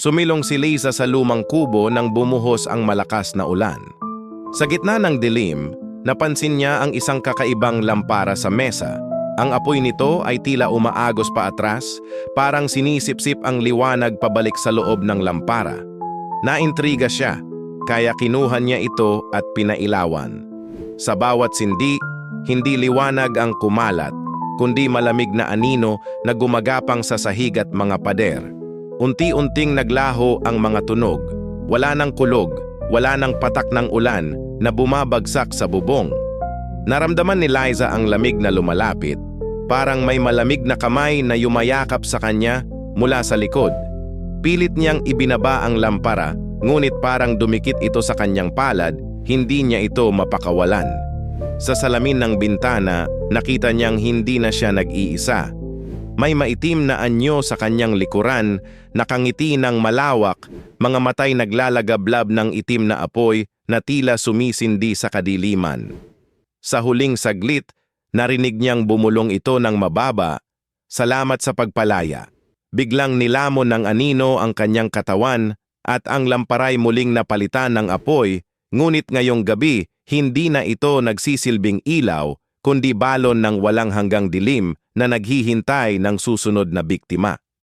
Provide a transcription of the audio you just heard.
Sumilong si Liza sa lumang kubo nang bumuhos ang malakas na ulan. Sa gitna ng dilim, napansin niya ang isang kakaibang lampara sa mesa. Ang apoy nito ay tila umaagos pa atras, parang sinisipsip ang liwanag pabalik sa loob ng lampara. Naintriga siya, kaya kinuha niya ito at pinailawan. Sa bawat sindi, hindi liwanag ang kumalat, kundi malamig na anino na gumagapang sa sahig at mga pader. Unti-unting naglaho ang mga tunog, wala nang kulog, wala nang patak ng ulan na bumabagsak sa bubong. Naramdaman ni Liza ang lamig na lumalapit, parang may malamig na kamay na yumayakap sa kanya mula sa likod. Pilit niyang ibinaba ang lampara, ngunit parang dumikit ito sa kanyang palad, hindi niya ito mapakawalan. Sa salamin ng bintana, nakita niyang hindi na siya nag-iisa. May maitim na anyo sa kanyang likuran, nakangiti ng malawak, mga matay naglalagablab ng itim na apoy na tila sumisindi sa kadiliman. Sa huling saglit, narinig niyang bumulong ito ng mababa, "Salamat sa pagpalaya." Biglang nilamon ng anino ang kanyang katawan at ang lamparay muling napalitan ng apoy, ngunit ngayong gabi, hindi na ito nagsisilbing ilaw, kundi balon ng walang hanggang dilim na naghihintay ng susunod na biktima.